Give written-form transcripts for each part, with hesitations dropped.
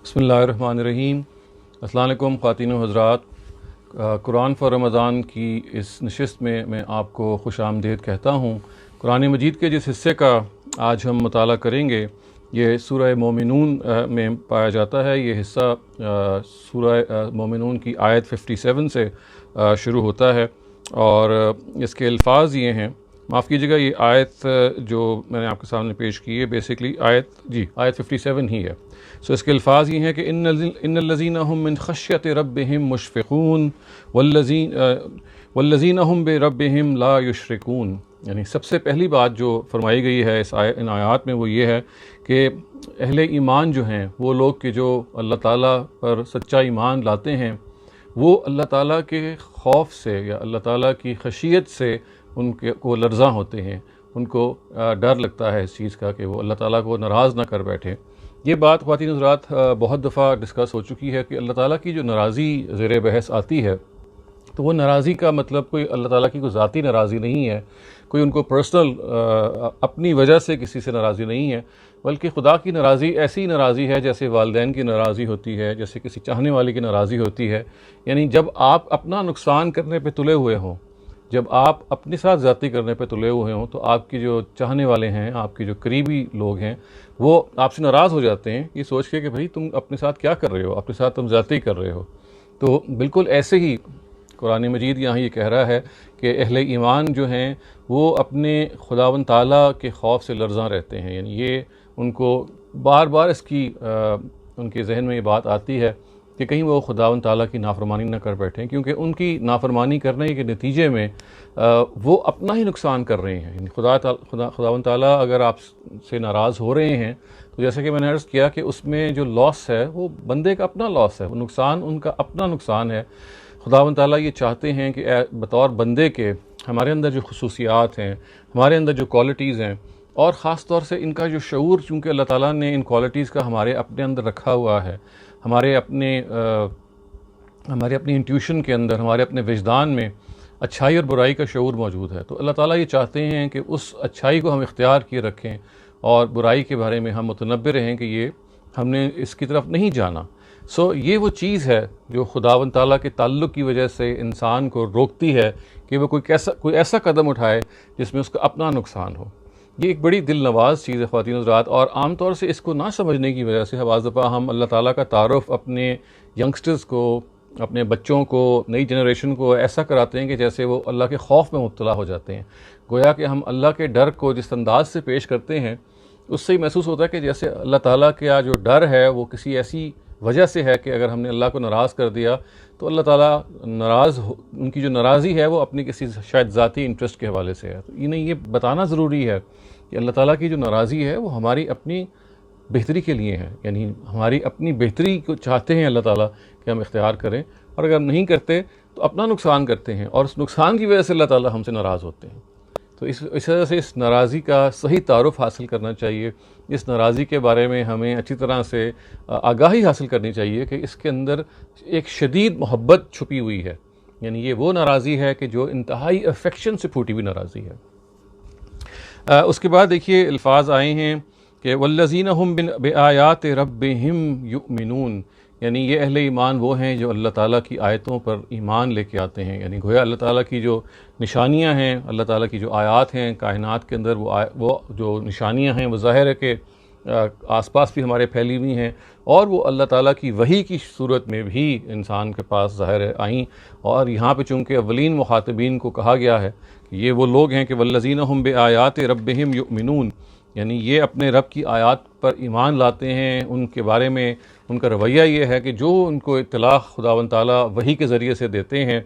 بسم اللہ الرحمن الرحیم۔ السلام علیکم خواتین و حضرات، قرآن فار رمضان کی اس نشست میں میں آپ کو خوش آمدید کہتا ہوں۔ قرآن مجید کے جس حصے کا آج ہم مطالعہ کریں گے یہ سورہ مومنون میں پایا جاتا ہے۔ یہ حصہ سورہ مومنون کی آیت 57 سے شروع ہوتا ہے اور اس کے الفاظ یہ ہیں، معاف کیجیے گا، یہ آیت جو میں نے آپ کے سامنے پیش کی ہے بیسیکلی آیت 57 ہی ہے۔ اس کے الفاظ یہ ہیں کہ ان الذین هم من خشیۃ ربہم مشفقون والذین هم بربہم لا یشرکون۔ یعنی سب سے پہلی بات جو فرمائی گئی ہے ان آیات میں وہ یہ ہے کہ اہل ایمان جو ہیں، وہ لوگ کہ جو اللہ تعالیٰ پر سچا ایمان لاتے ہیں، وہ اللہ تعالیٰ کے خوف سے یا اللہ تعالیٰ کی خشیت سے ان کو لرزاں ہوتے ہیں، ان کو ڈر لگتا ہے اس چیز کا کہ وہ اللہ تعالیٰ کو ناراض نہ کر بیٹھے۔ یہ بات خواتین حضرات بہت دفعہ ڈسکس ہو چکی ہے کہ اللہ تعالیٰ کی جو ناراضی زیر بحث آتی ہے تو وہ ناراضی کا مطلب کوئی اللہ تعالیٰ کی کوئی ذاتی ناراضی نہیں ہے، کوئی ان کو پرسنل اپنی وجہ سے کسی سے ناراضی نہیں ہے، بلکہ خدا کی ناراضی ایسی ناراضی ہے جیسے والدین کی ناراضی ہوتی ہے، جیسے کسی چاہنے والے کی ناراضی ہوتی ہے۔ یعنی جب آپ اپنا نقصان کرنے پہ تلے ہوئے ہوں، جب آپ اپنے ساتھ زیادتی کرنے پہ تلے ہوئے ہوں، تو آپ کی جو چاہنے والے ہیں، آپ کے جو قریبی لوگ ہیں، وہ آپ سے ناراض ہو جاتے ہیں یہ سوچ کے کہ بھئی تم اپنے ساتھ کیا کر رہے ہو، اپنے ساتھ تم زیادتی کر رہے ہو۔ تو بالکل ایسے ہی قرآن مجید یہاں یہ کہہ رہا ہے کہ اہل ایمان جو ہیں وہ اپنے خداوند تعالیٰ کے خوف سے لرزاں رہتے ہیں۔ یعنی یہ ان کو بار بار اس کی ان کے ذہن میں یہ بات آتی ہے کہ کہیں وہ خداوند تعالیٰ کی نافرمانی نہ کر بیٹھیں، کیونکہ ان کی نافرمانی کرنے کے نتیجے میں وہ اپنا ہی نقصان کر رہے ہیں۔ یعنی خداوند تعالیٰ اگر آپ سے ناراض ہو رہے ہیں تو جیسا کہ میں نے عرض کیا کہ اس میں جو لاس ہے وہ بندے کا اپنا لاس ہے، وہ نقصان ان کا اپنا نقصان ہے۔ خداوند تعالیٰ یہ چاہتے ہیں کہ بطور بندے کے ہمارے اندر جو خصوصیات ہیں، ہمارے اندر جو کوالٹیز ہیں، اور خاص طور سے ان کا جو شعور، چونکہ اللہ تعالیٰ نے ان کوالٹیز کا ہمارے اپنے اندر رکھا ہوا ہے، ہمارے اپنی انٹیوشن کے اندر، ہمارے اپنے وجدان میں اچھائی اور برائی کا شعور موجود ہے۔ تو اللہ تعالیٰ یہ چاہتے ہیں کہ اس اچھائی کو ہم اختیار کیے رکھیں اور برائی کے بارے میں ہم متنبہ رہیں کہ یہ ہم نے اس کی طرف نہیں جانا۔ یہ وہ چیز ہے جو خداوند تعالیٰ کے تعلق کی وجہ سے انسان کو روکتی ہے کہ وہ کوئی ایسا قدم اٹھائے جس میں اس کا اپنا نقصان ہو۔ یہ ایک بڑی دل نواز چیز ہے خواتین حضرات، اور عام طور سے اس کو نہ سمجھنے کی وجہ سے بعض دفعہ ہم اللہ تعالیٰ کا تعارف اپنے ینگسٹرز کو، اپنے بچوں کو، نئی جنریشن کو ایسا کراتے ہیں کہ جیسے وہ اللہ کے خوف میں مبتلا ہو جاتے ہیں۔ گویا کہ ہم اللہ کے ڈر کو جس انداز سے پیش کرتے ہیں اس سے ہی محسوس ہوتا ہے کہ جیسے اللہ تعالیٰ کا جو ڈر ہے وہ کسی ایسی وجہ سے ہے کہ اگر ہم نے اللہ کو ناراض کر دیا تو اللہ تعالیٰ ان کی جو ناراضی ہے وہ اپنی کسی شاید ذاتی انٹرسٹ کے حوالے سے ہے۔ تو یہ بتانا ضروری ہے کہ اللہ تعالیٰ کی جو ناراضی ہے وہ ہماری اپنی بہتری کے لیے ہے، یعنی ہماری اپنی بہتری کو چاہتے ہیں اللہ تعالیٰ کہ ہم اختیار کریں، اور اگر ہم نہیں کرتے تو اپنا نقصان کرتے ہیں، اور اس نقصان کی وجہ سے اللہ تعالیٰ ہم سے ناراض ہوتے ہیں۔ تو اس وجہ سے اس ناراضی کا صحیح تعارف حاصل کرنا چاہیے، اس ناراضی کے بارے میں ہمیں اچھی طرح سے آگاہی حاصل کرنی چاہیے کہ اس کے اندر ایک شدید محبت چھپی ہوئی ہے۔ یعنی یہ وہ ناراضی ہے کہ جو انتہائی افیکشن سے پھوٹی ہوئی ناراضی ہے۔ اس کے بعد دیکھیے الفاظ آئے ہیں کہ والذین هم بآیات ربہم یؤمنون، یعنی یہ اہل ایمان وہ ہیں جو اللہ تعالیٰ کی آیتوں پر ایمان لے کے آتے ہیں۔ یعنی گویا اللہ تعالیٰ کی جو نشانیاں ہیں، اللہ تعالیٰ کی جو آیات ہیں کائنات کے اندر، وہ جو نشانیاں ہیں وہ ظاہر ہے کہ آس پاس بھی ہمارے پھیلی ہوئی ہیں، اور وہ اللہ تعالیٰ کی وحی کی صورت میں بھی انسان کے پاس ظاہر آئیں۔ اور یہاں پہ چونکہ اولین مخاطبین کو کہا گیا ہے کہ یہ وہ لوگ ہیں کہ والذین هم بآیات ربہم یؤمنون، یعنی یہ اپنے رب کی آیات پر ایمان لاتے ہیں، ان کے بارے میں ان کا رویہ یہ ہے کہ جو ان کو اطلاع خداوند تعالیٰ وحی کے ذریعے سے دیتے ہیں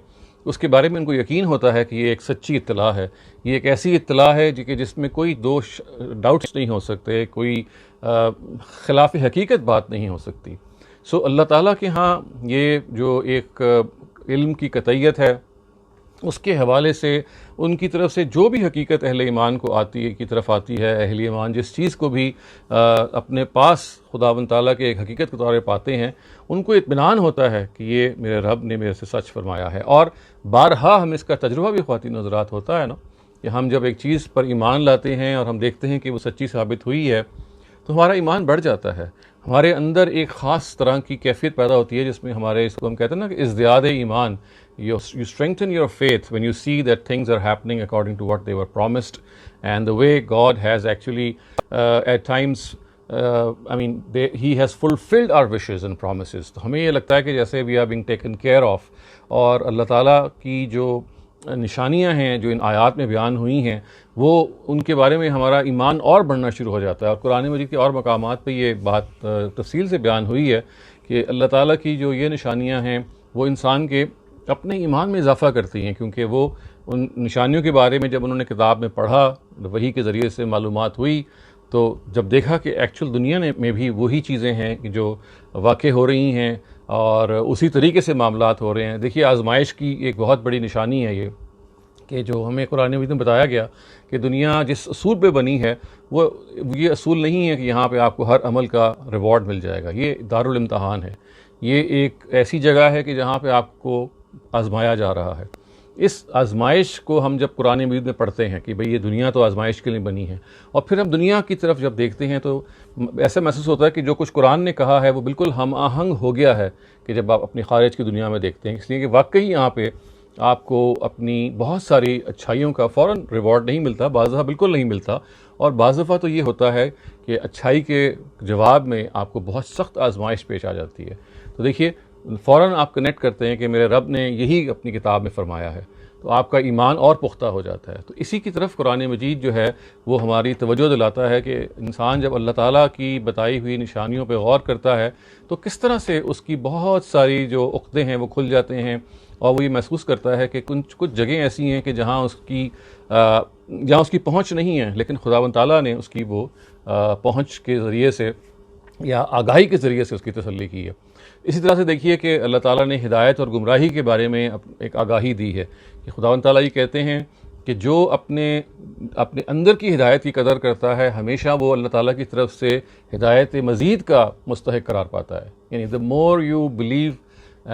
اس کے بارے میں ان کو یقین ہوتا ہے کہ یہ ایک سچی اطلاع ہے، یہ ایک ایسی اطلاع ہے کہ جس میں کوئی ڈاؤٹس نہیں ہو سکتے، کوئی خلاف حقیقت بات نہیں ہو سکتی۔ اللہ تعالیٰ کے ہاں یہ جو ایک علم کی قطعیت ہے اس کے حوالے سے ان کی طرف سے جو بھی حقیقت اہل ایمان کو کی طرف آتی ہے، اہل ایمان جس چیز کو بھی اپنے پاس خداوند تعالیٰ کے ایک حقیقت کے طور پہ پاتے ہیں، ان کو اطمینان ہوتا ہے کہ یہ میرے رب نے میرے سے سچ فرمایا ہے۔ اور بارہا ہمیں اس کا تجربہ بھی خواتین حضرات ہوتا ہے نا، کہ ہم جب ایک چیز پر ایمان لاتے ہیں اور ہم دیکھتے ہیں کہ وہ سچی ثابت ہوئی ہے تو ہمارا ایمان بڑھ جاتا ہے، ہمارے اندر ایک خاص طرح کی کیفیت پیدا ہوتی ہے جس میں ہمارے، اس کو ہم کہتے ہیں نا کہ ازدیاد ایمان. You strengthen your faith when you see that things are happening according to what they were promised, and the way God has actually at times He has fulfilled our wishes and promises. تو ہمیں یہ لگتا ہے کہ جیسے we are being taken care of، اور اللہ تعالیٰ کی جو نشانیاں ہیں جو ان آیات میں بیان ہوئی ہیں وہ ان کے بارے میں ہمارا ایمان اور بڑھنا شروع ہو جاتا ہے. اور قرآن مجید کے اور مقامات پہ یہ بات تفصیل سے بیان ہوئی ہے کہ اللہ تعالیٰ کی جو یہ نشانیاں ہیں وہ انسان کے اپنے ایمان میں اضافہ کرتی ہیں، کیونکہ وہ ان نشانیوں کے بارے میں جب انہوں نے کتاب میں پڑھا، وحی کے ذریعے سے معلومات ہوئی، تو جب دیکھا کہ ایکچوئل دنیا میں بھی وہی چیزیں ہیں جو واقع ہو رہی ہیں اور اسی طریقے سے معاملات ہو رہے ہیں. دیکھیے آزمائش کی ایک بہت بڑی نشانی ہے یہ کہ جو ہمیں قرآن مجید میں بتایا گیا کہ دنیا جس اصول پہ بنی ہے وہ یہ اصول نہیں ہے کہ یہاں پہ آپ کو ہر عمل کا ریوارڈ مل جائے گا. یہ دارالامتحان ہے، یہ ایک ایسی جگہ ہے کہ جہاں پہ آپ کو آزمایا جا رہا ہے. اس آزمائش کو ہم جب قرآن مجید میں پڑھتے ہیں کہ بھئی یہ دنیا تو آزمائش کے لیے بنی ہے، اور پھر ہم دنیا کی طرف جب دیکھتے ہیں تو ایسا محسوس ہوتا ہے کہ جو کچھ قرآن نے کہا ہے وہ بالکل ہم آہنگ ہو گیا ہے کہ جب آپ اپنی خارج کی دنیا میں دیکھتے ہیں. اس لیے کہ واقعی یہاں پہ آپ کو اپنی بہت ساری اچھائیوں کا فوراً ریوارڈ نہیں ملتا، بعض دفعہ بالکل نہیں ملتا، اور بعض دفعہ تو یہ ہوتا ہے کہ اچھائی کے جواب میں آپ کو بہت سخت آزمائش پیش آ جاتی ہے. تو دیکھیے فوراً آپ کنیکٹ کرتے ہیں کہ میرے رب نے یہی اپنی کتاب میں فرمایا ہے، تو آپ کا ایمان اور پختہ ہو جاتا ہے. تو اسی کی طرف قرآن مجید جو ہے وہ ہماری توجہ دلاتا ہے کہ انسان جب اللہ تعالیٰ کی بتائی ہوئی نشانیوں پہ غور کرتا ہے تو کس طرح سے اس کی بہت ساری جو عقدے ہیں وہ کھل جاتے ہیں، اور وہ یہ محسوس کرتا ہے کہ کچھ جگہیں ایسی ہیں کہ جہاں اس کی پہنچ نہیں ہے، لیکن خداوند تعالیٰ نے اس کی وہ پہنچ کے ذریعے سے یا آگاہی کے ذریعے سے اس کی تسلی کی ہے. اسی طرح سے دیکھیے کہ اللہ تعالیٰ نے ہدایت اور گمراہی کے بارے میں ایک آگاہی دی ہے کہ خداوند تعالیٰ یہ کہتے ہیں کہ جو اپنے اندر کی ہدایت کی قدر کرتا ہے ہمیشہ وہ اللہ تعالیٰ کی طرف سے ہدایت مزید کا مستحق قرار پاتا ہے. یعنی the more you believe,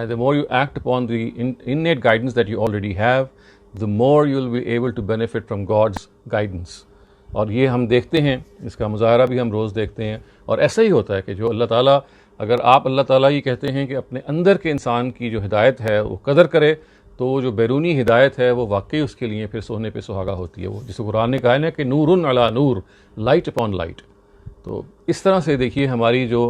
the more you act upon the innate guidance that you already have, the more you will be able to benefit from God's guidance. اور یہ ہم دیکھتے ہیں، اس کا مظاہرہ بھی ہم روز دیکھتے ہیں. اور ایسا ہی ہوتا ہے کہ جو اللہ تعالیٰ، اگر آپ اللہ تعالیٰ یہ کہتے ہیں کہ اپنے اندر کے انسان کی جو ہدایت ہے وہ قدر کرے، تو جو بیرونی ہدایت ہے وہ واقعی اس کے لیے پھر سونے پہ سہاگا ہوتی ہے. وہ جسے قرآن نے کہا ہے نا کہ نورن علی نور، لائٹ اپون لائٹ. تو اس طرح سے دیکھیے ہماری جو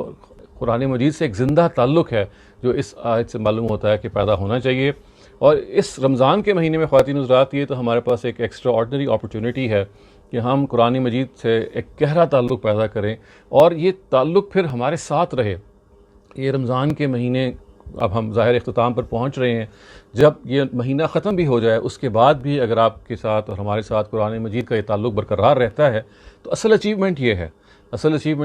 قرآن مجید سے ایک زندہ تعلق ہے جو اس آیت سے معلوم ہوتا ہے کہ پیدا ہونا چاہیے. اور اس رمضان کے مہینے میں خواتین حضرات یہ تو ہمارے پاس ایک ایکسٹرا آرڈنری اپرچونٹی ہے کہ ہم قرآن مجید سے ایک گہرا تعلق پیدا کریں، اور یہ تعلق پھر ہمارے ساتھ رہے. یہ رمضان کے مہینے اب ہم ظاہر اختتام پر پہنچ رہے ہیں، جب یہ مہینہ ختم بھی ہو جائے اس کے بعد بھی اگر آپ کے ساتھ اور ہمارے ساتھ قرآن مجید کا یہ تعلق برقرار رہتا ہے تو اصل اچیومنٹ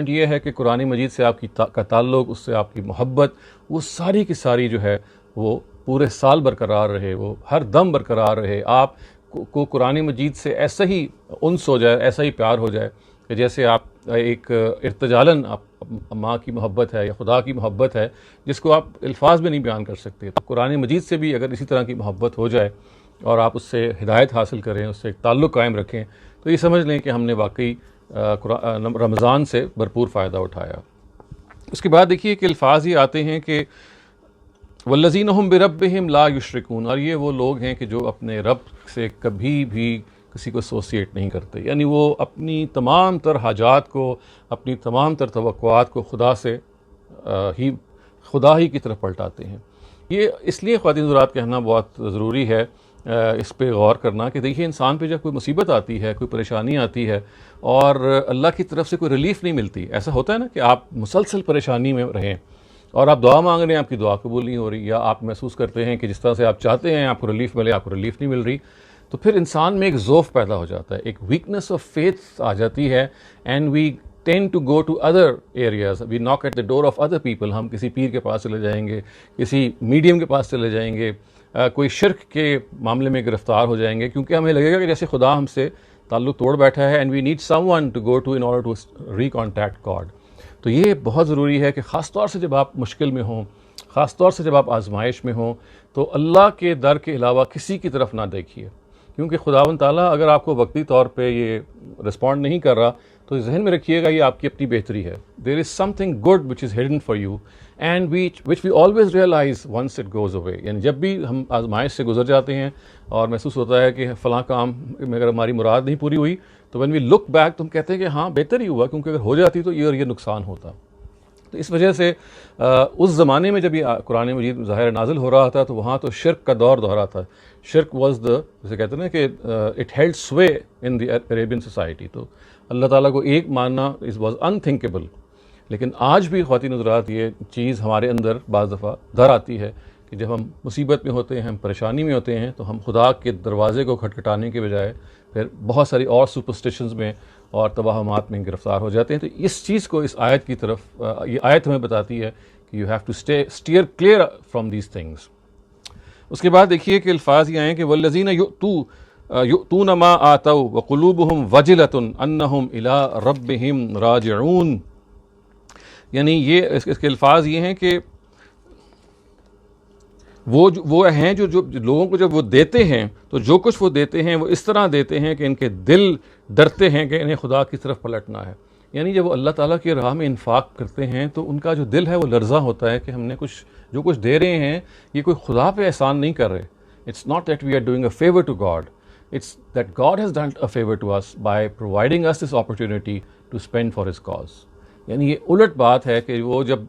یہ ہے کہ قرآن مجید سے آپ کا تعلق، اس سے آپ کی محبت، وہ ساری کی ساری جو ہے وہ پورے سال برقرار رہے، وہ ہر دم برقرار رہے. آپ کو قرآن مجید سے ایسا ہی انس ہو جائے، ایسا ہی پیار ہو جائے کہ جیسے آپ ایک ارتجالن ماں کی محبت ہے یا خدا کی محبت ہے جس کو آپ الفاظ میں نہیں بیان کر سکتے. تو قرآن مجید سے بھی اگر اسی طرح کی محبت ہو جائے اور آپ اس سے ہدایت حاصل کریں، اس سے ایک تعلق قائم رکھیں، تو یہ سمجھ لیں کہ ہم نے واقعی رمضان سے بھرپور فائدہ اٹھایا. اس کے بعد دیکھیے کہ الفاظ یہ آتے ہیں کہ والذین ھم بربہم لا یشرکون، اور یہ وہ لوگ ہیں کہ جو اپنے رب سے کبھی بھی کسی کو ایسوسیٹ نہیں کرتے. یعنی وہ اپنی تمام تر حاجات کو، اپنی تمام تر توقعات کو خدا ہی کی طرف پلٹاتے ہیں. یہ اس لیے خواتین حضرات کہنا بہت ضروری ہے، اس پہ غور کرنا کہ دیکھیے انسان پہ جب کوئی مصیبت آتی ہے، کوئی پریشانی آتی ہے اور اللہ کی طرف سے کوئی ریلیف نہیں ملتی، ایسا ہوتا ہے نا کہ آپ مسلسل پریشانی میں رہیں اور آپ دعا مانگ رہے ہیں، آپ کی دعا قبول نہیں ہو رہی، یا آپ محسوس کرتے ہیں کہ جس طرح سے آپ چاہتے ہیں آپ کو ریلیف ملے، آپ کو ریلیف نہیں مل رہی، تو پھر انسان میں ایک ذوف پیدا ہو جاتا ہے، ایک ویکنس آف فیتھ آ جاتی ہے. And we tend to go to other areas, we knock at the door of other people. ہم کسی پیر کے پاس چلے جائیں گے، کسی میڈیم کے پاس چلے جائیں گے، کوئی شرک کے معاملے میں گرفتار ہو جائیں گے، کیونکہ ہمیں لگے گا کہ جیسے خدا ہم سے تعلق توڑ بیٹھا ہے. And we need someone to go to in order to recontact God. تو یہ بہت ضروری ہے کہ خاص طور سے جب آپ مشکل میں ہوں، خاص طور سے جب آپ آزمائش میں ہوں، تو اللہ کے در کے علاوہ کسی کی طرف نہ دیکھیے، کیونکہ خداوند تعالیٰ اگر آپ کو وقتی طور پہ یہ رسپونڈ نہیں کر رہا تو ذہن میں رکھیے گا یہ آپ کی اپنی بہتری ہے. There is something good which is hidden for you and which we always realise once it goes away. یعنی جب بھی ہم آزمائش سے گزر جاتے ہیں اور محسوس ہوتا ہے کہ فلاں کام میں اگر ہماری مراد نہیں پوری ہوئی تو وین وی لک بیک تو ہم کہتے ہیں کہ ہاں بہتر ہی ہوا، کیونکہ اگر ہو جاتی تو یہ اور یہ نقصان ہوتا. تو اس وجہ سے اس زمانے میں جب یہ قرآن مجید ظاہر نازل ہو رہا تھا تو وہاں تو شرک کا دور رہا تھا. شرک واز جسے کہتے ہیں نا کہ it held sway in the Arabian society. تو اللہ تعالیٰ کو ایک ماننا از واز انتھنکیبل. لیکن آج بھی خواتین حضرات یہ چیز ہمارے اندر بعض دفعہ در آتی ہے کہ جب ہم مصیبت میں ہوتے ہیں، ہم پریشانی میں ہوتے ہیں، تو ہم خدا کے دروازے کو کھٹکھٹانے کے بجائے پھر بہت ساری اور سپرسٹیشنز میں اور توہمات میں گرفتار ہو جاتے ہیں. تو اس چیز کو اس آیت کی طرف یہ آیت ہمیں بتاتی ہے کہ you have to steer clear from these things. اس کے بعد دیکھیے کہ الفاظ یہ آئیں کہ والذین یؤتون ما آتوا وقلوبہم وجلۃ انہم الی ربہم راجعون. یعنی یہ اس کے الفاظ یہ ہیں کہ وہ ہیں جو لوگوں کو جب وہ دیتے ہیں تو جو کچھ وہ دیتے ہیں وہ اس طرح دیتے ہیں کہ ان کے دل ڈرتے ہیں کہ انہیں خدا کی طرف پلٹنا ہے. یعنی جب وہ اللہ تعالیٰ کی راہ میں انفاق کرتے ہیں تو ان کا جو دل ہے وہ لرزہ ہوتا ہے کہ ہم نے جو کچھ دے رہے ہیں یہ کوئی خدا پہ احسان نہیں کر رہے. It's not that we are doing a favour to God, it's that God has done a favour to us by providing us this opportunity to spend for his cause. یعنی یہ الٹ بات ہے کہ وہ جب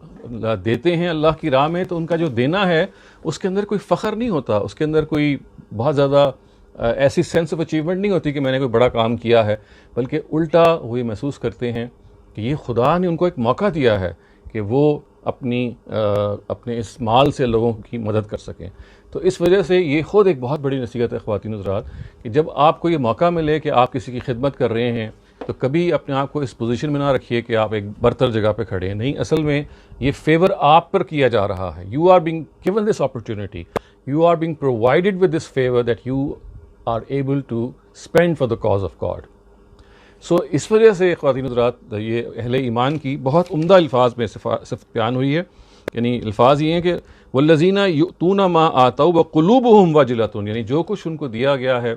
دیتے ہیں اللہ کی راہ میں تو ان کا جو دینا ہے اس کے اندر کوئی فخر نہیں ہوتا، اس کے اندر کوئی بہت زیادہ ایسی سینس آف اچیومنٹ نہیں ہوتی کہ میں نے کوئی بڑا کام کیا ہے، بلکہ الٹا وہ یہ محسوس کرتے ہیں کہ یہ خدا نے ان کو ایک موقع دیا ہے کہ وہ اپنے اس مال سے لوگوں کی مدد کر سکیں. تو اس وجہ سے یہ خود ایک بہت بڑی نصیحت ہے خواتین حضرات کہ جب آپ کو یہ موقع ملے کہ آپ کسی کی خدمت کر رہے ہیں تو کبھی اپنے آپ کو اس پوزیشن میں نہ رکھیے کہ آپ ایک برتر جگہ پہ کھڑے ہیں. نہیں، اصل میں یہ فیور آپ پر کیا جا رہا ہے. You are being given this opportunity, you are being provided with this favour that you are able to spend for the cause of God. So اس وجہ سے خواتین حضرات یہ اہل ایمان کی بہت عمدہ الفاظ میں صفت بیان ہوئی ہے. یعنی الفاظ یہ ہیں کہ والذین یؤتون ما آتوا وقلوبہم وجلۃ، یعنی جو کچھ ان کو دیا گیا ہے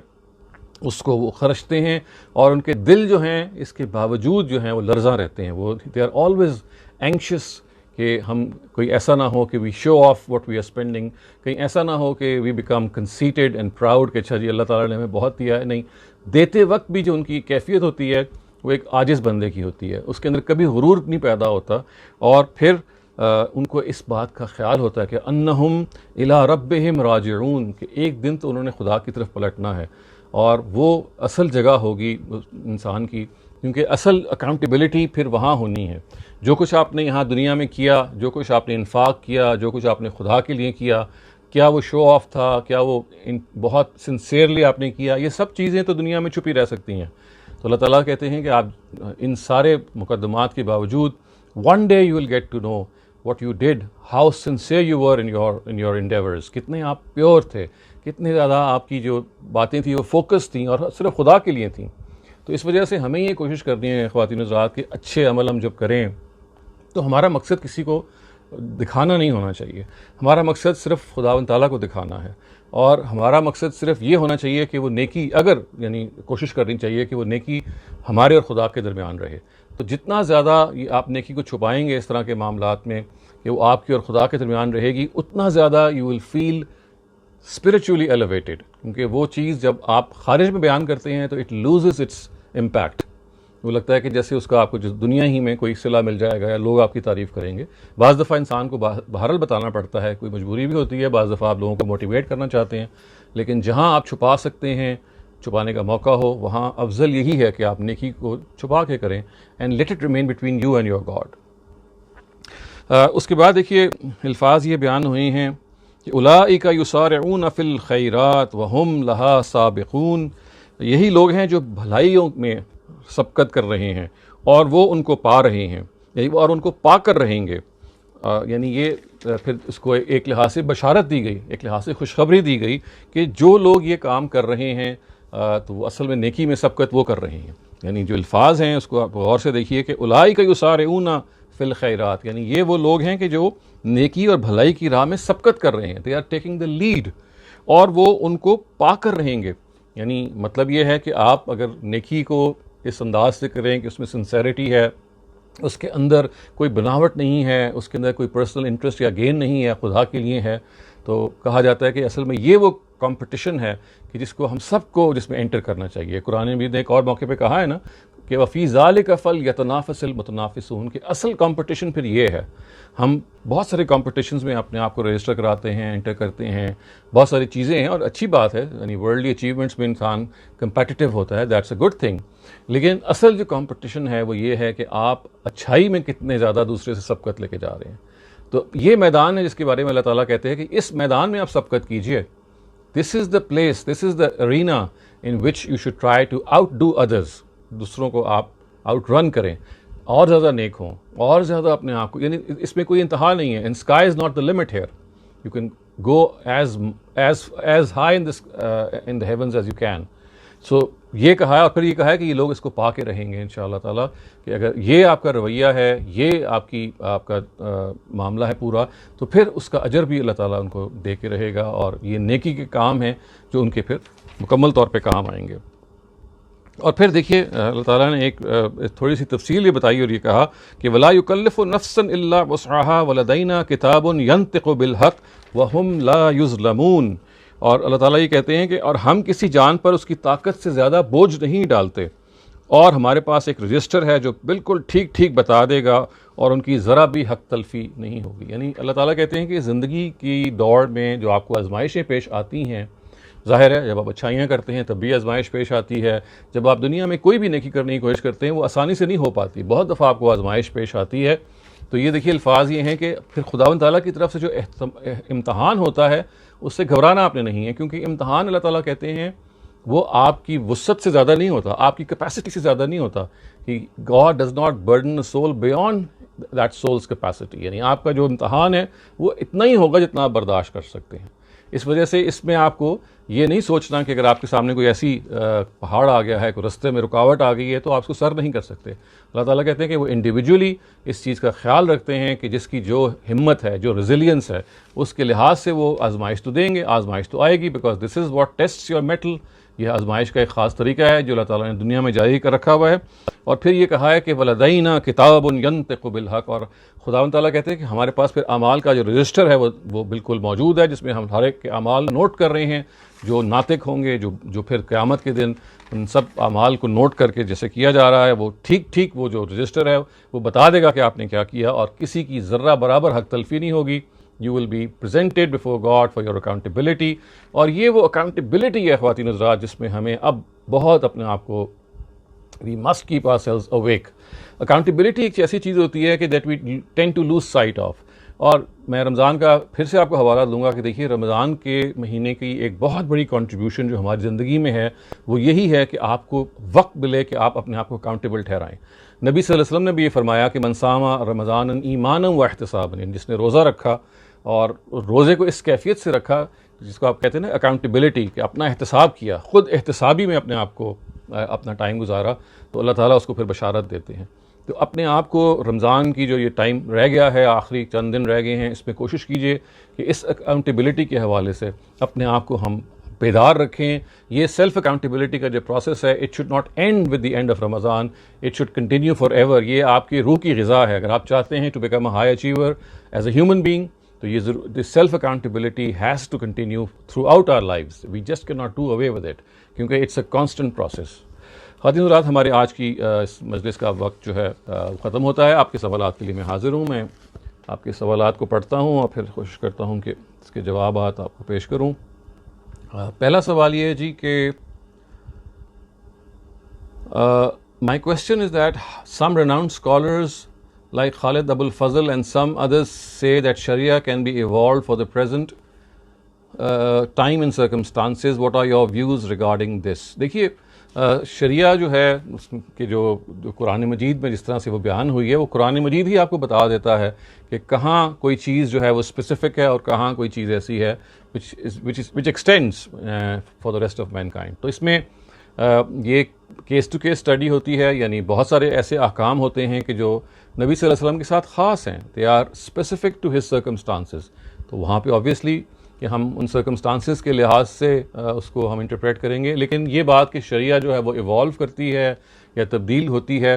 اس کو وہ خرچتے ہیں اور ان کے دل جو ہیں اس کے باوجود جو ہیں وہ لرزاں رہتے ہیں. وہ دے آر آلویز اینکشس کہ ہم کوئی ایسا نہ ہو کہ we show off what we are spending, کہیں ایسا نہ ہو کہ we become conceited and proud کہ اچھا جی اللہ تعالیٰ نے ہمیں بہت دیا ہے. نہیں، دیتے وقت بھی جو ان کی کیفیت ہوتی ہے وہ ایک عاجز بندے کی ہوتی ہے، اس کے اندر کبھی غرور نہیں پیدا ہوتا. اور پھر ان کو اس بات کا خیال ہوتا ہے کہ انہم الی ربہم راجعون، کہ ایک دن تو انہوں نے خدا کی طرف پلٹنا ہے اور وہ اصل جگہ ہوگی انسان کی، کیونکہ اصل اکاؤنٹیبلٹی پھر وہاں ہونی ہے. جو کچھ آپ نے یہاں دنیا میں کیا، جو کچھ آپ نے انفاق کیا، جو کچھ آپ نے خدا کے لیے کیا، کیا وہ شو آف تھا، کیا وہ بہت سنسیئرلی آپ نے کیا، یہ سب چیزیں تو دنیا میں چھپی رہ سکتی ہیں. تو اللہ تعالیٰ کہتے ہیں کہ آپ ان سارے مقدمات کے باوجود one day you will get to know what you did, how sincere you were in your endeavors. کتنے آپ پیور تھے، کتنے زیادہ آپ کی جو باتیں تھیں وہ فوکس تھیں اور صرف خدا کے لیے تھیں. تو اس وجہ سے ہمیں یہ کوشش کرنی ہے خواتین حضرات کہ اچھے عمل ہم جب کریں تو ہمارا مقصد کسی کو دکھانا نہیں ہونا چاہیے. ہمارا مقصد صرف خداوند تعالیٰ کو دکھانا ہے، اور ہمارا مقصد صرف یہ ہونا چاہیے کہ وہ نیکی، اگر یعنی کوشش کرنی چاہیے کہ وہ نیکی ہمارے اور خدا کے درمیان رہے. تو جتنا زیادہ آپ نیکی کو چھپائیں گے اس طرح کے معاملات میں کہ وہ آپ کی اور خدا کے درمیان رہے گی، اتنا زیادہ you will feel spiritually elevated. کیونکہ وہ چیز جب آپ خارج میں بیان کرتے ہیں تو اٹ لوزز اٹس امپیکٹ. وہ لگتا ہے کہ جیسے اس کا آپ کو دنیا ہی میں کوئی صلہ مل جائے گا یا لوگ آپ کی تعریف کریں گے. بعض دفعہ انسان کو بہرحال بتانا پڑتا ہے، کوئی مجبوری بھی ہوتی ہے، بعض دفعہ آپ لوگوں کو موٹیویٹ کرنا چاہتے ہیں، لیکن جہاں آپ چھپا سکتے ہیں، چھپانے کا موقع ہو، وہاں افضل یہی ہے کہ آپ نیکی کو چھپا کے کریں. And let it remain between you and your God. اس کے بعد دیکھیے الفاظ یہ بیان ہوئے ہیں کہ اولئک یسارعون فی الخیرات وہم لہا سابقون. یہی لوگ ہیں جو بھلائیوں میں سبقت کر رہے ہیں اور وہ ان کو پا رہے ہیں، اور ان کو پا کر رہیں گے. یعنی یہ پھر اس کو ایک لحاظ سے بشارت دی گئی، ایک لحاظ سے خوشخبری دی گئی کہ جو لوگ یہ کام کر رہے ہیں تو وہ اصل میں نیکی میں سبقت وہ کر رہے ہیں. یعنی جو الفاظ ہیں اس کو آپ غور سے دیکھیے کہ اولئک یسارعون فی الخیرات، یعنی یہ وہ لوگ ہیں کہ جو نیکی اور بھلائی کی راہ میں سبقت کر رہے ہیں. They are taking the lead, اور وہ ان کو پا کر رہیں گے. یعنی مطلب یہ ہے کہ آپ اگر نیکی کو اس انداز سے کریں کہ اس میں سنسیریٹی ہے، اس کے اندر کوئی بناوٹ نہیں ہے، اس کے اندر کوئی پرسنل انٹرسٹ یا گین نہیں ہے، خدا کے لیے ہے، تو کہا جاتا ہے کہ اصل میں یہ وہ کمپٹیشن ہے کہ جس کو ہم سب کو جس میں انٹر کرنا چاہیے۔ قرآن مجید نے ایک اور موقع پہ کہا ہے نا کہ وفی ذالک فلیتنافس المتنافسون، کہ اصل کمپٹیشن پھر یہ ہے۔ ہم بہت سارے کمپٹیشنز میں اپنے آپ کو رجسٹر کراتے ہیں، انٹر کرتے ہیں، بہت ساری چیزیں ہیں اور اچھی بات ہے، یعنی ورلڈلی اچیومنٹس میں انسان کمپیٹیٹیو ہوتا ہے، دیٹس اے گڈ تھنگ، لیکن اصل جو کمپٹیشن ہے وہ یہ ہے کہ آپ اچھائی میں کتنے زیادہ دوسرے سے سبقت لے کے جا رہے ہیں۔ تو یہ میدان ہے جس کے بارے میں اللہ تعالیٰ کہتے ہیں کہ اس میدان میں آپ سبقت کیجئے۔ This is the place, this is the arena in which you should try to outdo others, دوسروں کو آپ آؤٹ رن کریں، اور زیادہ نیک ہوں، اور زیادہ اپنے آپ کو، یعنی اس میں کوئی انتہا نہیں ہے، and sky is not the limit here, you can go as high in the heavens as you can. So یہ کہا ہے، اور پھر یہ کہا ہے کہ یہ لوگ اس کو پا کے رہیں گے انشاءاللہ تعالیٰ، کہ اگر یہ آپ کا رویہ ہے، یہ آپ کا معاملہ ہے پورا، تو پھر اس کا اجر بھی اللہ تعالیٰ ان کو دے کے رہے گا، اور یہ نیکی کے کام ہیں جو ان کے پھر مکمل طور پہ کام آئیں گے۔ اور پھر دیکھیے اللہ تعالیٰ نے ایک تھوڑی سی تفصیل یہ بتائی اور یہ کہا کہ وَلَا يُكَلِّفُ نَفْسًا إِلَّا وُسْعَهَا وَلَدَيْنَا كِتَابٌ يَنطِقُ بِالْحَقِّ وَهُمْ لَا يُظْلَمُونَ، اور اللہ تعالیٰ یہ کہتے ہیں کہ اور ہم کسی جان پر اس کی طاقت سے زیادہ بوجھ نہیں ڈالتے، اور ہمارے پاس ایک رجسٹر ہے جو بالکل ٹھیک ٹھیک بتا دے گا، اور ان کی ذرا بھی حق تلفی نہیں ہوگی۔ یعنی اللہ تعالیٰ کہتے ہیں کہ زندگی کی دوڑ میں جو آپ کو آزمائشیں پیش آتی ہیں، ظاہر ہے جب آپ اچھائیاں کرتے ہیں تب بھی آزمائش پیش آتی ہے، جب آپ دنیا میں کوئی بھی نیکی کرنے کی کوشش کرتے ہیں وہ آسانی سے نہیں ہو پاتی، بہت دفعہ آپ کو آزمائش پیش آتی ہے۔ تو یہ دیکھیے الفاظ یہ ہیں کہ پھر خداوند تعالیٰ کی طرف سے جو امتحان ہوتا ہے اس سے گھبرانا آپ نے نہیں ہے، کیونکہ امتحان اللہ تعالیٰ کہتے ہیں وہ آپ کی وسعت سے زیادہ نہیں ہوتا، آپ کی کیپیسٹی سے زیادہ نہیں ہوتا، کہ God does not burden a soul beyond that soul's capacity، یعنی آپ کا جو امتحان ہے وہ اتنا ہی ہوگا جتنا آپ برداشت کر سکتے ہیں۔ اس وجہ سے اس میں آپ کو یہ نہیں سوچنا کہ اگر آپ کے سامنے کوئی ایسی پہاڑ آ گیا ہے، کوئی رستے میں رکاوٹ آ گئی ہے تو آپ اس کو سر نہیں کر سکتے۔ اللہ تعالیٰ کہتے ہیں کہ وہ انڈیویجولی اس چیز کا خیال رکھتے ہیں کہ جس کی جو ہمت ہے، جو ریزیلینس ہے، اس کے لحاظ سے وہ آزمائش تو دیں گے، آزمائش تو آئے گی، because this is what tests your metal, یہ آزمائش کا ایک خاص طریقہ ہے جو اللہ تعالیٰ نے دنیا میں جاری کر رکھا ہوا ہے۔ اور پھر یہ کہا ہے کہ وَلَدَيْنَا كِتَابٌ يَنطِقُ بِالْحَقِّ، اور خداوند تعالیٰ کہتے ہیں کہ ہمارے پاس پھر اعمال کا جو رجسٹر ہے وہ بالکل موجود ہے، جس میں ہم ہر ایک کے اعمال نوٹ کر رہے ہیں، جو ناطق ہوں گے، جو پھر قیامت کے دن ان سب اعمال کو نوٹ کر کے جیسے کیا جا رہا ہے، وہ ٹھیک ٹھیک وہ جو رجسٹر ہے وہ بتا دے گا کہ آپ نے کیا کیا، اور کسی کی ذرہ برابر حق تلفی نہیں ہوگی۔ You will be presented before God for your accountability، اور یہ وہ accountability ہے خواتین حضرات جس میں ہمیں اب بہت اپنے آپ کو we must keep ourselves awake۔ accountability ایک ایسی چیز ہوتی ہے کہ that we tend to lose sight of، اور میں رمضان کا پھر سے آپ کو حوالہ دوں گا کہ دیکھیے رمضان کے مہینے کی ایک بہت بڑی کنٹریبیوشن جو ہماری زندگی میں ہے وہ یہی ہے کہ آپ کو وقت ملے کہ آپ اپنے آپ کو اکاؤنٹیبل ٹھہرائیں۔ نبی صلی اللہ علیہ وسلم نے بھی یہ فرمایا کہ من صام رمضان ایمانا و احتسابا، جس نے روزہ رکھا اور روزے کو اس کیفیت سے رکھا جس کو آپ کہتے ہیں نا اکاؤنٹیبلٹی، کہ اپنا احتساب کیا، خود احتسابی میں اپنے آپ کو اپنا ٹائم گزارا، تو اللہ تعالیٰ اس کو پھر بشارت دیتے ہیں۔ تو اپنے آپ کو رمضان کی جو یہ ٹائم رہ گیا ہے، آخری چند دن رہ گئے ہیں، اس میں کوشش کیجئے کہ اس اکاؤنٹیبلٹی کے حوالے سے اپنے آپ کو ہم بیدار رکھیں۔ یہ سیلف اکاؤنٹیبلٹی کا جو پروسیس ہے، it should not and with the end of Ramzan, it should continue for ever. یہ آپ کی روح کی غذا ہے۔ اگر آپ چاہتے ہیں to become a high achiever as a human being, تو یہ this self accountability has to continue throughout our lives, we just can not do away with it, کیونکہ اٹس اے کانسٹنٹ پروسیس۔ خواتین حضرات، ہمارے آج کی اس مجلس کا وقت جو ہے ختم ہوتا ہے۔ آپ کے سوالات کے لیے میں حاضر ہوں۔ میں آپ کے سوالات کو پڑھتا ہوں اور پھر کوشش کرتا ہوں کہ اس کے جوابات آپ کو پیش کروں۔ پہلا سوال یہ ہے جی کہ my question is that some renowned scholars like Khalid Abul Fazl and some others say that Sharia can be evolved for the present time and circumstances. What are your views regarding this؟ دیکھیے شریعہ جو ہے اس کے جو قرآن مجید میں جس طرح سے وہ بیان ہوئی ہے، وہ قرآن مجید ہی آپ کو بتا دیتا ہے کہ کہاں کوئی چیز جو ہے وہ اسپیسیفک ہے اور کہاں کوئی چیز ایسی ہے which extends for the rest of mankind۔ تو اس میں یہ کیس ٹو کیس اسٹڈی ہوتی ہے، یعنی بہت سارے ایسے احکام ہوتے ہیں کہ جو نبی صلی اللہ علیہ وسلم کے ساتھ خاص ہیں، they are specific to his circumstances۔ تو وہاں پہ obviously کہ ہم ان سرکمسٹانسز کے لحاظ سے اس کو ہم انٹرپریٹ کریں گے. لیکن یہ بات کہ شریعہ جو ہے وہ ایوالو کرتی ہے یا تبدیل ہوتی ہے،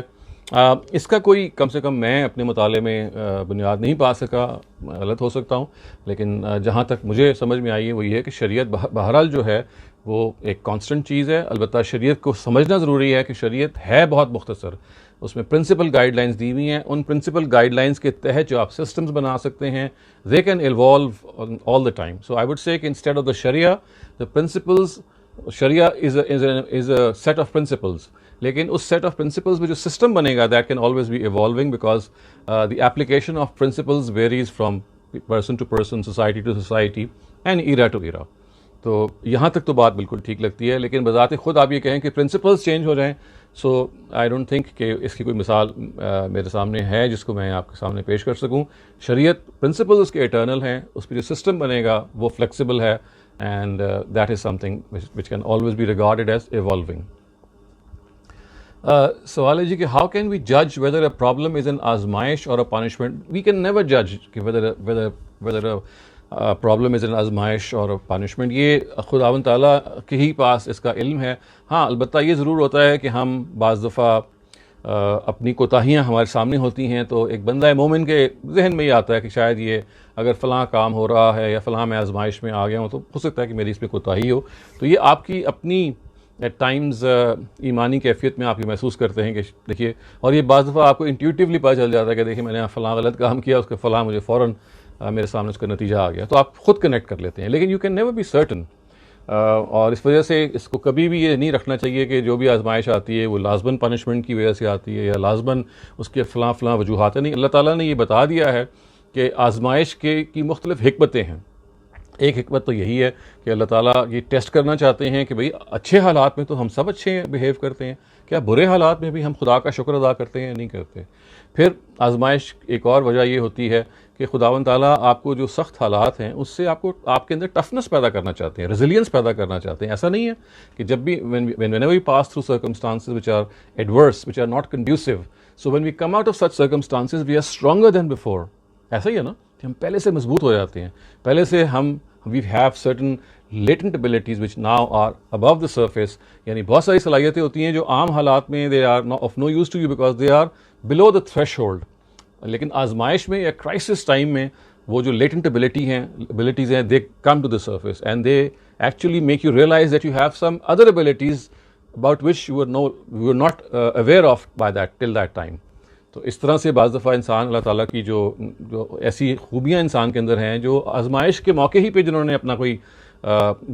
اس کا کوئی کم سے کم میں اپنے مطالعے میں بنیاد نہیں پا سکا. غلط ہو سکتا ہوں، لیکن جہاں تک مجھے سمجھ میں آئی ہے وہ یہ ہے کہ شریعت بہرحال جو ہے وہ ایک کانسٹنٹ چیز ہے. البتہ شریعت کو سمجھنا ضروری ہے کہ شریعت ہے بہت مختصر، اس میں پرنسپل گائیڈ لائنز دی ہوئی ہیں. ان پرنسپل گائیڈ لائنز کے تحت جو آپ سسٹمز بنا سکتے ہیں they can evolve all the time. So I would say کہ instead of the Sharia, the principles, Sharia is a set of principles. لیکن اس set of principles میں جو system بنے گا that can always be evolving because the application of principles varies from person to person, society to society and era to era. تو یہاں تک تو بات بالکل ٹھیک لگتی ہے، لیکن بذات خود آپ یہ کہیں کہ پرنسپلز چینج ہو جائیں، سو آئی ڈونٹ تھنک کہ اس کی کوئی مثال میرے سامنے ہے جس کو میں آپ کے سامنے پیش کر سکوں. شریعت پرنسپلز اس کے ایٹرنل ہیں، اس پہ جو سسٹم بنے گا وہ فلیکسیبل ہے، and that is something which can always be regarded as evolving. سوال ہے جی کہ ہاؤ کین وی جج whether a problem is an آزمائش اور اے پانشمنٹ. وی کین نیور جج کہ ویدر پرابلم از این آزمائش اور پانشمنٹ. یہ خداوند تعالیٰ کے ہی پاس اس کا علم ہے. ہاں البتہ یہ ضرور ہوتا ہے کہ ہم بعض دفعہ اپنی کوتاہیاں ہمارے سامنے ہوتی ہیں تو ایک بندہ مومن کے ذہن میں یہ آتا ہے کہ شاید یہ اگر فلاں کام ہو رہا ہے یا فلاں میں آزمائش میں آ گیا ہوں تو ہو سکتا ہے کہ میری اس میں کوتاہی ہو. تو یہ آپ کی اپنی ایٹ ٹائمز ایمانی کیفیت میں آپ یہ محسوس کرتے ہیں کہ دیکھیے، اور یہ بعض دفعہ آپ کو انٹیوٹیولی پتہ چل جاتا ہے کہ دیکھیے میں نے فلاں غلط کام کیا، اس کا فلاں مجھے فوراً میرے سامنے اس کا نتیجہ آ گیا، تو آپ خود کنیکٹ کر لیتے ہیں. لیکن you can never be certain, اور اس وجہ سے اس کو کبھی بھی یہ نہیں رکھنا چاہیے کہ جو بھی آزمائش آتی ہے وہ لازماً پنشمنٹ کی وجہ سے آتی ہے یا لازماً اس کے فلاں وجوہات ہیں. نہیں، اللہ تعالیٰ نے یہ بتا دیا ہے کہ آزمائش کی مختلف حکمتیں ہیں. ایک حکمت تو یہی ہے کہ اللہ تعالیٰ یہ ٹیسٹ کرنا چاہتے ہیں کہ بھئی اچھے حالات میں تو ہم سب اچھے بیہیو کرتے ہیں، کیا برے حالات میں بھی ہم خدا کا شکر ادا کرتے ہیں یا نہیں کرتے. پھر آزمائش ایک اور وجہ یہ ہوتی ہے کہ خداوند تعالیٰ آپ کو جو سخت حالات ہیں اس سے آپ کے اندر ٹفنس پیدا کرنا چاہتے ہیں، ریزیلینس پیدا کرنا چاہتے ہیں. ایسا نہیں ہے کہ جب بھی whenever we pass through circumstances which are adverse, which are not conducive, so when we come out of such circumstances we are stronger than before. ایسا ہی ہے نا کہ ہم پہلے سے مضبوط ہو جاتے ہیں، پہلے سے we have certain latent abilities which now are above the surface. یعنی بہت ساری صلاحیتیں ہوتی ہیں جو عام حالات میں they are of no use to you because they are below the threshold. لیکن آزمائش میں یا کرائسس ٹائم میں وہ جو لیٹنٹ abilities ہیں they come to the surface and they actually make you realize that you have some other abilities about which you were not aware of till that time. تو اس طرح سے بعض دفعہ انسان اللہ تعالیٰ کی جو ایسی خوبیاں انسان کے اندر ہیں جو آزمائش کے موقع ہی پہ جنہوں نے اپنا کوئی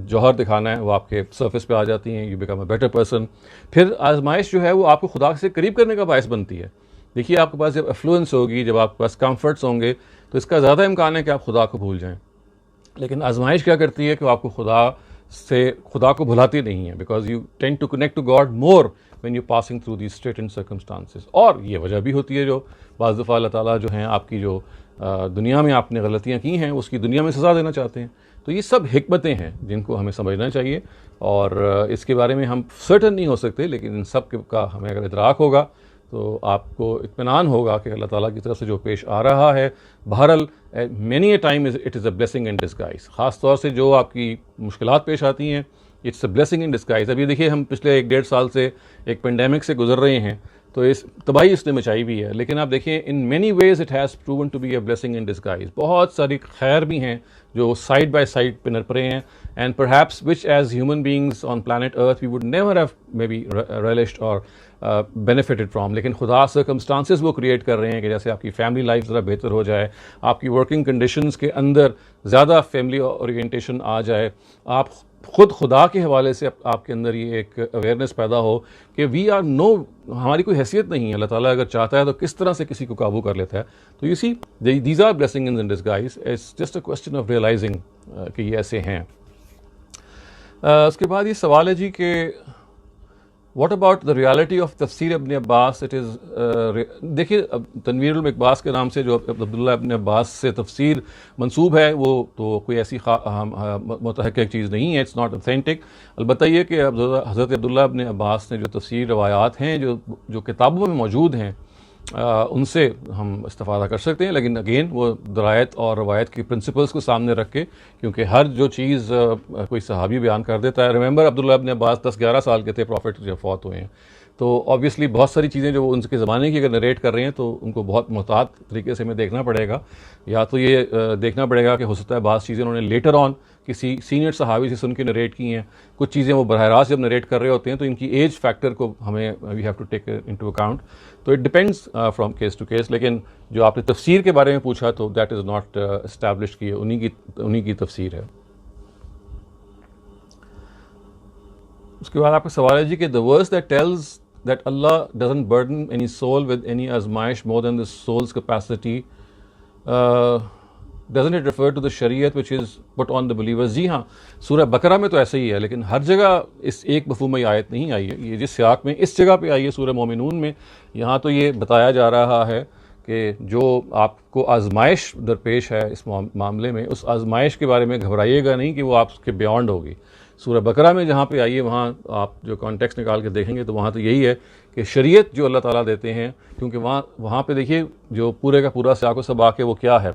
جوہر دکھانا ہے وہ آپ کے سرفیس پہ آ جاتی ہیں. You become a better person. پھر آزمائش جو ہے وہ آپ کو خدا سے قریب کرنے کا باعث بنتی ہے. دیکھیے آپ کے پاس جب افلوئنس ہوگی، جب آپ کے پاس کمفرٹس ہوں گے تو اس کا زیادہ امکان ہے کہ آپ خدا کو بھول جائیں. لیکن آزمائش کیا کرتی ہے کہ آپ کو خدا کو بھلاتی نہیں ہے because you tend to connect to God more when you're passing through these straitened circumstances. اور یہ وجہ بھی ہوتی ہے جو بعض دفعہ اللہ تعالیٰ جو ہیں آپ کی جو دنیا میں آپ نے غلطیاں کی ہیں اس کی دنیا میں سزا دینا چاہتے ہیں. تو یہ سب حکمتیں ہیں جن کو ہمیں سمجھنا چاہیے، اور اس کے بارے میں ہم سرٹن نہیں ہو سکتے، لیکن ان سب کا ہمیں اگر ادراک ہوگا تو آپ کو اطمینان ہوگا کہ اللہ تعالیٰ کی طرف سے جو پیش آ رہا ہے بہرحال many a time it is a blessing in disguise. خاص طور سے جو آپ کی مشکلات پیش آتی ہیں it's a blessing in disguise. ابھی دیکھیے ہم پچھلے 1-1.5 سال سے ایک پینڈیمک سے گزر رہے ہیں تو تباہی اس نے مچائی بھی ہے، لیکن آپ دیکھیں in many ways it has proven to be a blessing in disguise. بہت ساری خیر بھی ہیں جو سائڈ بائی سائڈ پہ نپرے ہیں and perhaps which as human beings on planet Earth we would never have maybe relished or benefited from. لیکن خدا سرکمسٹانسز وہ کریٹ کر رہے ہیں کہ جیسے آپ کی فیملی لائف ذرا بہتر ہو جائے، آپ کی ورکنگ کنڈیشنز کے اندر زیادہ فیملی اورینٹیشن آ جائے، آپ خود خدا کے حوالے سے آپ کے اندر یہ ایک اویئرنیس پیدا ہو کہ وی آر ہماری کوئی حیثیت نہیں ہے. اللہ تعالیٰ اگر چاہتا ہے تو کس طرح سے کسی کو قابو کر لیتا ہے. تو you see these are blessing in disguise. It's just a question of realising کہ یہ ایسے ہیں. اس کے بعد یہ سوال ہے جی کہ what about the reality of تفسیر ابن عباس. اٹ از دیکھیے تنویر المقباس کے نام سے جو عبداللہ ابن عباس سے تفسیر منسوب ہے وہ تو کوئی ایسی متحقق چیز نہیں ہے، اٹس ناٹ اوتھینٹک. البتہ یہ کہ حضرت عبداللہ ابن عباس نے جو تفسیر روایات ہیں جو کتابوں میں موجود ہیں ان سے ہم استفادہ کر سکتے ہیں، لیکن اگین وہ درایت اور روایت کی پرنسپلس کو سامنے رکھ کے، کیونکہ ہر جو چیز کوئی صحابی بیان کر دیتا ہے. ریممبر عبداللہ ابن عباس 10-11 سال کے تھے پروفٹ جب فوت ہوئے ہیں، تو آبویسلی بہت ساری چیزیں جو ان کے زمانے کی اگر نریٹ کر رہے ہیں تو ان کو بہت محتاط طریقے سے ہمیں دیکھنا پڑے گا. یا تو یہ دیکھنا پڑے گا کہ ہو سکتا ہے بعض چیزیں انہوں نے لیٹر آن کسی سینئر صحابی سے سن کے نریٹ کی ہیں، کچھ چیزیں وہ براہ راست جب نریٹ کر رہے ہوتے ہیں تو ان کی ایج فیکٹر کو ہمیں we have to take into account. تو it depends from case to case. لیکن جو آپ نے تفسیر کے بارے میں پوچھا تو دیٹ از ناٹ اسٹیبلشڈ کی انہی کی تفسیر ہے. اس کے بعد آپ کا سوال ہے جی کہ the verse that tells that Allah doesn't burden any soul with any azmaish more than the soul's capacity, doesn't it refer to the shariat which is put on the believers؟ جی ہاں، سورہ بقرہ میں تو ایسا ہی ہے، لیکن ہر جگہ اس ایک مفہوم آیت نہیں آئی ہے. یہ جس سیاق میں اس جگہ پہ آئی ہے سورہ مومنون میں، یہاں تو یہ بتایا جا رہا ہے کہ جو آپ کو آزمائش درپیش ہے اس معاملے میں، اس آزمائش کے بارے میں گھبرائیے گا نہیں کہ وہ آپ کے بیانڈ ہوگی. سورہ بقرہ میں جہاں پہ آئیے وہاں آپ جو کانٹیکسٹ نکال کے دیکھیں گے تو وہاں تو یہی ہے کہ شریعت جو اللہ تعالیٰ دیتے ہیں، کیونکہ وہاں پہ دیکھیے جو پورے کا پورا سیاق و سباق ہے وہ کیا ہے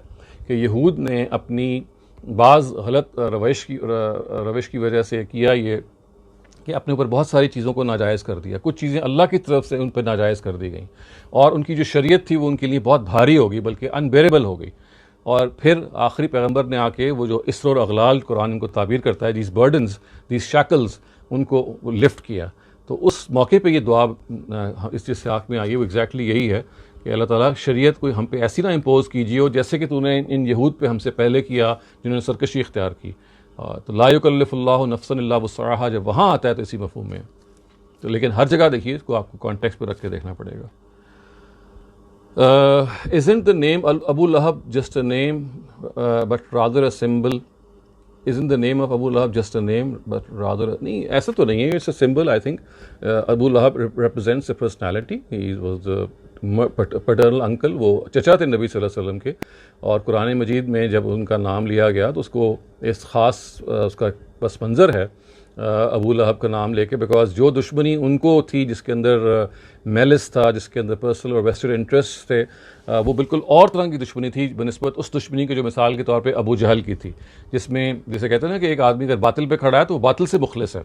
کہ یہود نے اپنی بعض غلط روش کی وجہ سے کیا یہ کہ اپنے اوپر بہت ساری چیزوں کو ناجائز کر دیا. کچھ چیزیں اللہ کی طرف سے ان پہ ناجائز کر دی گئیں اور ان کی جو شریعت تھی وہ ان کے لیے بہت بھاری ہو گئی، بلکہ انبیریبل ہو گئی. اور پھر آخری پیغمبر نے آ کے وہ جو اسر اور اغلال قرآن ان کو تعبیر کرتا ہے، دیز برڈنز، دیز شیکلز، ان کو لفٹ کیا. تو اس موقع پہ یہ دعا اس سیاق میں آئی ہے وہ ایگزیکٹلی یہی ہے کہ اللہ تعالیٰ شریعت کو ہم پہ ایسی نہ امپوز کیجیے ہو جیسے کہ تو نے ان یہود پہ ہم سے پہلے کیا جنہوں نے سرکشی اختیار کی. تو لا یکلف اللہ نفسا الا وسعها جب وہاں آتا ہے تو اسی مفہوم میں. تو لیکن ہر جگہ دیکھیے اس کو آپ کو کانٹیکسٹ پہ رکھ کے دیکھنا پڑے گا. Isn't the name Abu Lahab just a name but rather a symbol? Isn't the name of Abu Lahab just a name but rather نہیں ایسا تو نہیں ہے. It's a symbol. I think Abu Lahab represents a personality. He was the paternal uncle. وہ چچا تھے نبی صلی اللہ علیہ وسلم کے، اور قرآن مجید میں جب ان کا نام لیا گیا تو اس کو اس خاص اس کا پس منظر ہے ابو لہب کا نام لے کے، بیکاز جو دشمنی ان کو تھی جس کے اندر میلس تھا، جس کے اندر پرسنل اور ویسٹڈ انٹرسٹ تھے، وہ بالکل اور طرح کی دشمنی تھی بنسبت اس دشمنی کے جو مثال کے طور پہ ابو جہل کی تھی، جس میں جیسے کہتے ہیں نا کہ ایک آدمی اگر باطل پہ کھڑا ہے تو وہ باطل سے مخلص ہے،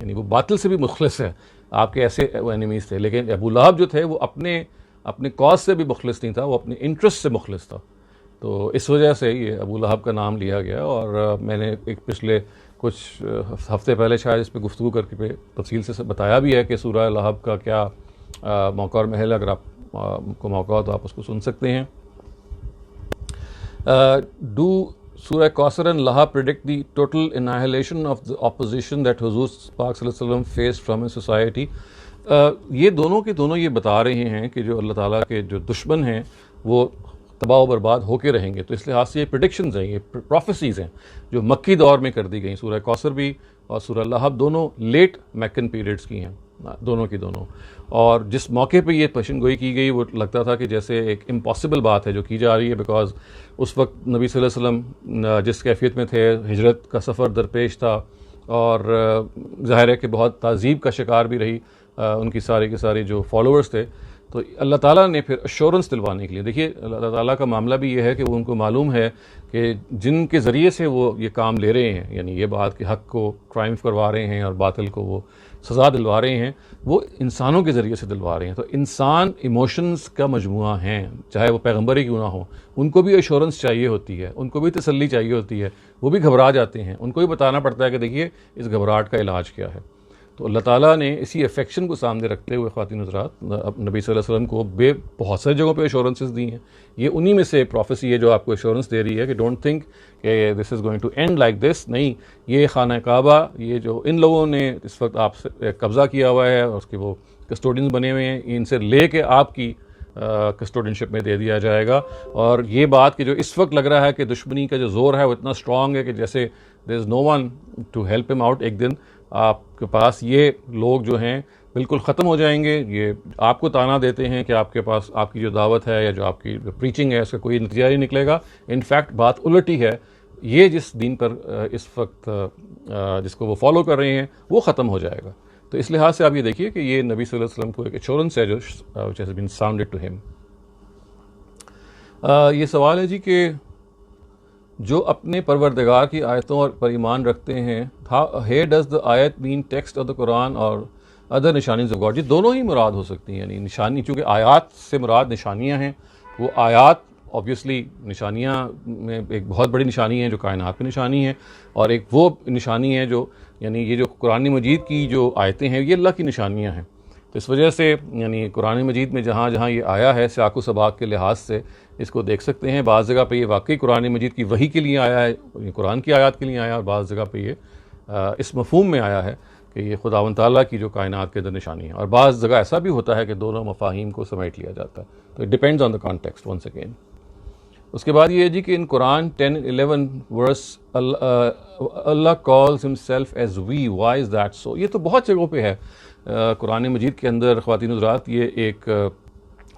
یعنی وہ باطل سے بھی مخلص ہے. آپ کے ایسے اینیمیز تھے. لیکن ابو لہب جو تھے وہ اپنے کاز سے بھی مخلص نہیں تھا، وہ اپنے انٹرسٹ سے مخلص تھا. تو اس وجہ سے یہ ابو لہب کا نام لیا گیا. اور میں نے ایک پچھلے کچھ ہفتے پہلے شاید اس پہ گفتگو کر کے تفصیل سے بتایا بھی ہے کہ سورہ لہب کا کیا موقع اور محل. اگر آپ کو موقع ہو تو آپ اس کو سن سکتے ہیں. Do Surah Kausar and Lahab predict the total annihilation of the opposition that حضور پاک صلی اللہ علیہ وسلم فیس فرام اے سوسائٹی؟ یہ دونوں کے دونوں یہ بتا رہے ہیں کہ جو اللہ تعالیٰ کے جو دشمن ہیں وہ تباہ و برباد ہو کے رہیں گے. تو اس لحاظ سے یہ پریڈکشنز ہیں، یہ پروفیسیز ہیں جو مکی دور میں کر دی گئیں. سورہ کوثر بھی اور سورہ لہب دونوں لیٹ میکن پیریڈز کی ہیں، دونوں کی دونوں. اور جس موقع پہ یہ پیشن گوئی کی گئی وہ لگتا تھا کہ جیسے ایک امپاسبل بات ہے جو کی جا رہی ہے، بیکاز اس وقت نبی صلی اللہ علیہ وسلم جس کیفیت میں تھے، ہجرت کا سفر درپیش تھا، اور ظاہر ہے کہ بہت تعذیب کا شکار بھی رہی ان کی سارے کے سارے جو فالوورز تھے. تو اللہ تعالیٰ نے پھر ایشورنس دلوانے کے لیے، دیکھیے اللہ تعالیٰ کا معاملہ بھی یہ ہے کہ وہ ان کو معلوم ہے کہ جن کے ذریعے سے وہ یہ کام لے رہے ہیں، یعنی یہ بات کہ حق کو ٹرائمف کروا رہے ہیں اور باطل کو وہ سزا دلوا رہے ہیں، وہ انسانوں کے ذریعے سے دلوا رہے ہیں. تو انسان ایموشنز کا مجموعہ ہیں، چاہے وہ پیغمبر ہی کیوں نہ ہوں، ان کو بھی ایشورنس چاہیے ہوتی ہے، ان کو بھی تسلی چاہیے ہوتی ہے. وہ بھی گھبرا جاتے ہیں، ان کو بھی بتانا پڑتا ہے کہ دیکھیے اس گھبراہٹ کا علاج کیا ہے. تو اللہ تعالیٰ نے اسی افیکشن کو سامنے رکھتے ہوئے خواتین حضرات نبی صلی اللہ علیہ وسلم کو بہت ساری جگہوں پہ ایشورنسز دی ہیں. یہ انہی میں سے پروفیسی ہے جو آپ کو ایشورنس دے رہی ہے کہ ڈونٹ تھنک کہ this is going to end like this. نہیں، یہ خانہ کعبہ، یہ جو ان لوگوں نے اس وقت آپ سے قبضہ کیا ہوا ہے اور اس کے وہ کسٹوڈینز بنے ہوئے ہیں، ان سے لے کے آپ کی کسٹوڈینشپ میں دے دیا جائے گا. اور یہ بات کہ جو اس وقت لگ رہا ہے کہ دشمنی کا جو زور ہے وہ اتنا اسٹرانگ ہے کہ جیسے دیر از نو ون ٹو ہیلپ ہم آؤٹ، ایک دن آپ کے پاس یہ لوگ جو ہیں بالکل ختم ہو جائیں گے. یہ آپ کو تانا دیتے ہیں کہ آپ کے پاس آپ کی جو دعوت ہے یا جو آپ کی پریچنگ ہے اس کا کوئی نتیجہ نہیں نکلے گا. انفیکٹ بات الٹی ہے، یہ جس دین پر اس وقت جس کو وہ فالو کر رہے ہیں وہ ختم ہو جائے گا. تو اس لحاظ سے آپ یہ دیکھیے کہ یہ نبی صلی اللہ علیہ وسلم کو ایک ایشورنس ہے جو which has been sounded to him. یہ سوال ہے جی کہ جو اپنے پروردگار کی آیتوں پر ایمان رکھتے ہیں، ہیئر ڈز دا آیت مین ٹیکسٹ آف دا قرآن اور ادر نشانیز آف گاڈ؟ جی دونوں ہی مراد ہو سکتی ہیں، یعنی نشانی، چونکہ آیات سے مراد نشانیاں ہیں، وہ آیات آبویسلی نشانیاں میں ایک بہت بڑی نشانی ہے جو کائنات میں نشانی ہے، اور ایک وہ نشانی ہے جو یعنی یہ جو قرآن مجید کی جو آیتیں ہیں یہ اللہ کی نشانیاں ہیں۔ تو اس وجہ سے یعنی قرآن مجید میں جہاں جہاں یہ آیا ہے سیاق و سباق کے لحاظ سے اس کو دیکھ سکتے ہیں۔ بعض جگہ پہ یہ واقعی قرآن مجید کی وحی کے لیے آیا ہے، یہ قرآن کی آیات کے لیے آیا، اور بعض جگہ پہ یہ اس مفہوم میں آیا ہے کہ یہ خداوند تعالیٰ کی جو کائنات کے اندر نشانی ہے، اور بعض جگہ ایسا بھی ہوتا ہے کہ دونوں مفاہیم کو سمیٹ لیا جاتا ہے۔ تو it depends on the context once again. اس کے بعد یہ ہے جی کہ ان قرآن 10:11 ورس اللہ calls himself as we, why is that so? یہ تو بہت جگہوں پہ ہے قرآن مجید کے اندر خواتین حضرات۔ یہ ایک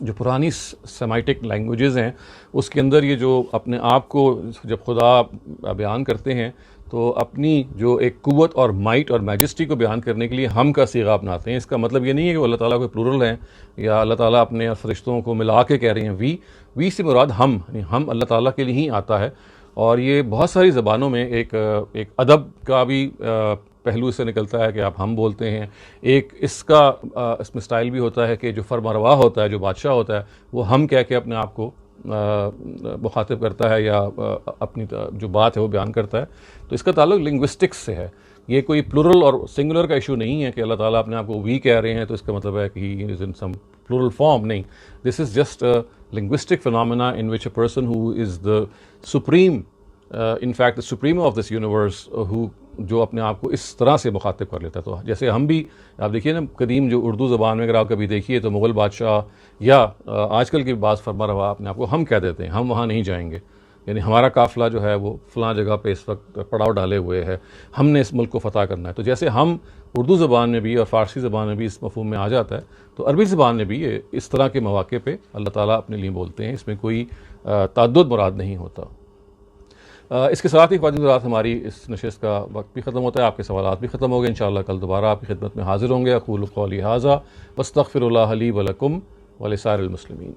جو پرانی سیمائٹک لینگویجز ہیں اس کے اندر یہ جو اپنے آپ کو جب خدا بیان کرتے ہیں تو اپنی جو ایک قوت اور مائٹ اور میجسٹی کو بیان کرنے کے لیے ہم کا صیغہ اپناتے ہیں۔ اس کا مطلب یہ نہیں ہے کہ وہ اللہ تعالیٰ کو پلورل ہیں یا اللہ تعالیٰ اپنے فرشتوں کو ملا کے کہہ رہے ہیں وی سے مراد ہم، یعنی ہم اللہ تعالیٰ کے لیے ہی آتا ہے۔ اور یہ بہت ساری زبانوں میں ایک ادب کا بھی پہلو سے نکلتا ہے کہ آپ ہم بولتے ہیں۔ ایک اس میں سٹائل بھی ہوتا ہے کہ جو فرما روا ہوتا ہے، جو بادشاہ ہوتا ہے، وہ ہم کہہ کے اپنے آپ کو مخاطب کرتا ہے یا اپنی جو بات ہے وہ بیان کرتا ہے۔ تو اس کا تعلق لنگوسٹکس سے ہے، یہ کوئی پلورل اور سنگولر کا ایشو نہیں ہے کہ اللہ تعالیٰ اپنے آپ کو وی کہہ رہے ہیں تو اس کا مطلب ہے کہ ہی از ان سم پلورل فارم، نہیں۔ This is just linguistic phenomena in which a person who is the supreme, in fact the supreme of this universe, who جو اپنے آپ کو اس طرح سے مخاطب کر لیتا ہے۔ تو جیسے ہم بھی آپ دیکھیے نا قدیم جو اردو زبان میں اگر آپ کبھی دیکھیے تو مغل بادشاہ یا آج کل کے بعض فرما روا اپنے آپ کو ہم کہہ دیتے ہیں، ہم وہاں نہیں جائیں گے، یعنی ہمارا قافلہ جو ہے وہ فلاں جگہ پہ اس وقت پڑاؤ ڈالے ہوئے ہے، ہم نے اس ملک کو فتح کرنا ہے۔ تو جیسے ہم اردو زبان میں بھی اور فارسی زبان میں بھی اس مفہوم میں آ جاتا ہے، تو عربی زبان میں بھی یہ اس طرح کے مواقع پہ اللہ تعالیٰ اپنے لیے بولتے ہیں، اس میں کوئی تعدد مراد نہیں ہوتا۔ اس کے ساتھ ہی خواتین حضرات ہماری اس نشست کا وقت بھی ختم ہوتا ہے، آپ کے سوالات بھی ختم ہو گئے۔ انشاءاللہ کل دوبارہ آپ کی خدمت میں حاضر ہوں گے۔ اقول قولی ھذا واستغفر اللہ لی ولکم ولسائر المسلمین۔